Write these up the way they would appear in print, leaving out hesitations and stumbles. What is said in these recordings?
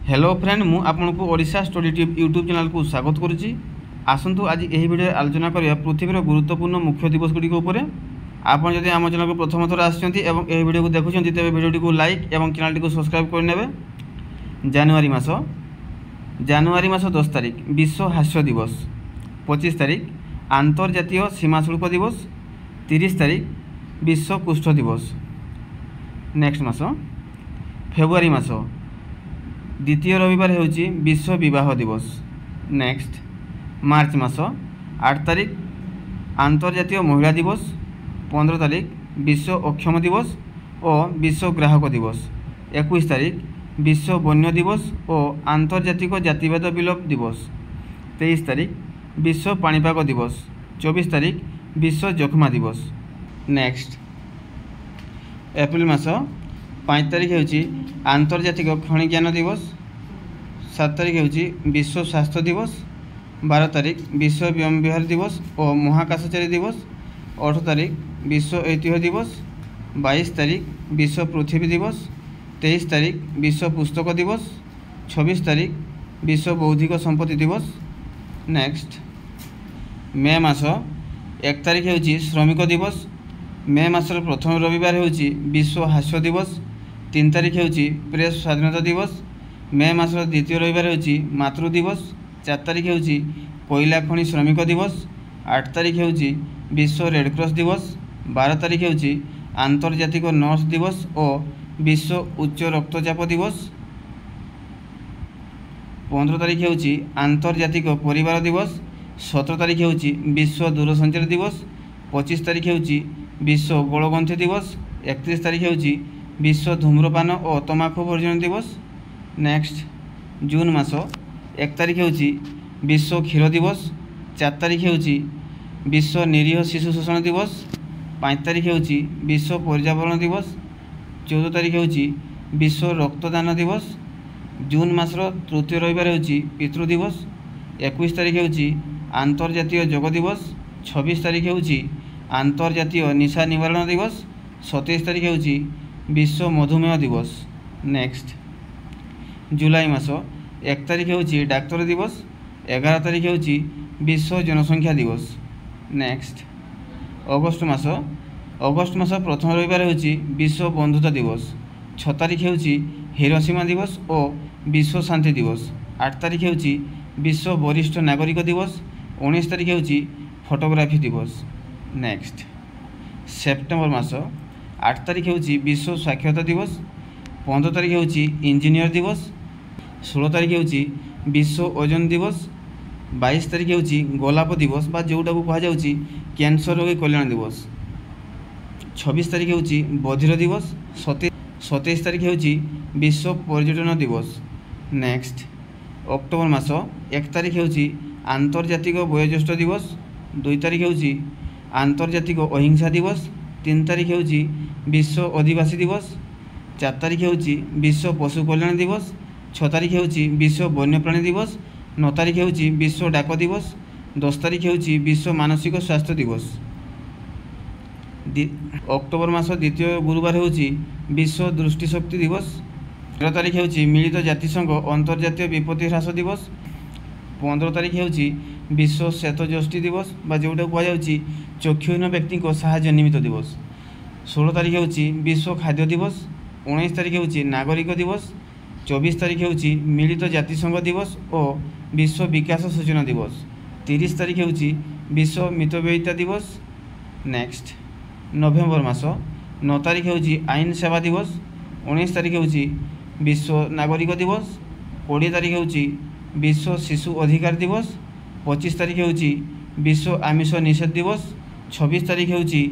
Hello friend मु आपनको Odisha study tube YouTube channel को स्वागत करुच्ची। आसतु आज यही वीडियो आलोचना करिया पृथ्वीर गुरुत्वपूर्ण मुख्य दिवस गुड़ी उपरे। आपन जदि आम चैनल को प्रथम थर आछंती एवं एही वीडियो को देखुछंती तेबे वीडियो को लाइक एवं चैनल को सब्सक्राइब कर नेबे। जनवरी मास 10 तारिख विश्व हास्य दिवस, 25 तारिख आंतर्जातीय सीमा शुल्क दिवस, 30 तारिख विश्व कुष्ठ दिवस। नेक्स्ट मास फेब्रुआरी मास द्वितीय रविवार होची विश्व विवाह दिवस। नेक्स्ट मार्च मास 8 तारिख आंतर्जातीय महिला दिवस, 15 तारिख विश्व अक्षम दिवस और विश्व ग्राहक दिवस, 21 तारिख विश्व वन्य दिवस और आंतर्जातिक जातिवाद विलोप दिवस, 23 तारिख विश्व पाणीपाग दिवस, 24 तारिख विश्व जख्मा दिवस। नेक्स्ट एप्रिल मास 5 तारिख होची आंतर्जातिक खनि ज्ञान दिवस, 7 तारिख होची विश्व स्वास्थ्य दिवस, 12 तारिख विश्व व्योम विहार दिवस और महाकाशचारी दिवस, 8 तारिख विश्व ऐतिह्य दिवस, 22 तारिख विश्व पृथ्वी दिवस, 23 तारिख विश्व पुस्तक दिवस, 26 तारिख विश्व बौद्धिक संपत्ति दिवस। नेक्स्ट मे मास 1 तारिख होची श्रमिक दिवस, मे मासर प्रथम रविवार होची विश्व हास्य दिवस, 3 तारिख होची प्रेस स्वाधीनता दिवस, मे मासर द्वितीय रविवार होची मातृ दिवस, 4 तारिख होची कोयला खनि श्रमिक दिवस, 8 तारिख होची विश्व रेडक्रॉस दिवस, 12 तारिख होची आंतर्जातिक नर्स दिवस और विश्व उच्च रक्तचाप दिवस, 15 तारिख होची आंतर्जातिक परिवार दिवस, 17 तारिख होची विश्व दूरसंचार दिवस, 25 तारिख होची विश्व गोलग्रंथि दिवस, 31 तारिख होची विश्व धूम्रपान और तमाकू वर्जन दिवस। नेक्स्ट जून मास 1 तारिख होची विश्व क्षीर दिवस, 4 तारिख होची विश्व निरीह शिशु शोषण दिवस, 5 तारिख होची विश्व पर्यावरण दिवस, 14 तारिख होची विश्व रक्तदान दिवस। जून मासर तृतीय रविवार होची पितृ दिवस, 21 तारिख होची आंतर्जातीय योग दिवस, 26 तारिख होची आंतर्जातीय निशा निवारण दिवस, 27 तारिख होची विश्व मधुमेह दिवस। नेक्स्ट जुलाई मास 1 तारिख होची डाक्तर दिवस, 11 तारिख होची विश्व जनसंख्या दिवस। नेक्स्ट अगस्ट मास प्रथम रविवार होची विश्व बंधुता दिवस, 6 तारिख होची हिरोशिमा दिवस और विश्व शांति दिवस, 8 तारिख होची विश्व वरिष्ठ नागरिक दिवस, 19 तारिख होची फोटोग्राफी दिवस। नेक्स्ट सेप्टेम्बर मास 8 तारिख होची विश्व साक्षरता दिवस, 15 तारिख होची इंजीनियर दिवस, 16 तारिख होची विश्व ओजोन दिवस, 22 तारिख होची गोलाप दिवस बा जोटा को कहा जाउची कैंसर रोगी कल्याण दिवस, 26 तारिख होची बधिर दिवस, 27 तारिख होची विश्व पर्यटन दिवस। नेक्स्ट अक्टोबर मास 1 तारिख होची आंतर्जातिक वयोज्येष्ठ दिवस, 2 तारिख होची आंतर्जातिक अहिंसा दिवस, 3 तारिख होची विश्व आदिवासी दिवस, 4 तारिख होची विश्व पशु कल्याण दिवस, 6 तारिख होची विश्व वन्यप्राणी दिवस, 9 तारिख होची विश्व डाक दिवस, 10 तारिख होची विश्व मानसिक स्वास्थ्य दिवस। अक्टोबर मास द्वितीय गुरुवार होची विश्व दृष्टिशक्ति दिवस, 13 तारिख होची मिलित जातिसंघ अंतर्जातीय विपत्ति ह्रास दिवस, 15 तारिख होची विश्व श्वेतज्योष्टि दिवस बा जोटा कह जाउची चक्षुहीन व्यक्ति को साहाय्य निमित्त दिवस, 16 तारिख होची विश्व खाद्य दिवस, 19 तारिख होची नागरिक दिवस, 24 तारिख होची मिलित जातिसंघ दिवस और विश्व विकास सूचना दिवस, 30 तारिख होची विश्व मितव्ययिता दिवस। नेक्स्ट नवेम्बर मास 9 तारिख होची आईन सेवा दिवस, 19 तारिख होची विश्व नागरिक दिवस, 20 तारिख होची विश्व शिशु अधिकार दिवस, 25 तारिख होची विश्व आमिष निषेध दिवस, 26 तारिख होची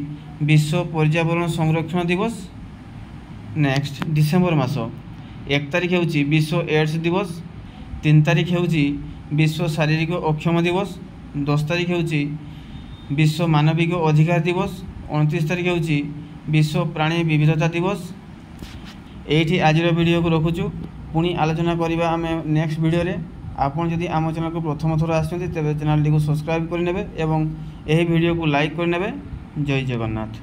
विश्व पर्यावरण संरक्षण दिवस। नेक्स्ट डिसेम्बर मास 1 तारिख होची विश्व एड्स दिवस, 3 तारिख होची विश्व शारीरिक अक्षम दिवस, 10 तारिख होची विश्व मानविक अधिकार दिवस, 29 तारिख होची विश्व प्राणी विविधता दिवस। एठी आजिर वीडियो को रखुचु, पुणी आलोचना करिबा आमे नेक्स्ट वीडियो रे। आपन जदि आम चैनल को प्रथम थर आछन्ती तेबे चैनल को सब्सक्राइब कर नेबे एवं एही वीडियो को लाइक कर नेबे। जय जगन्नाथ।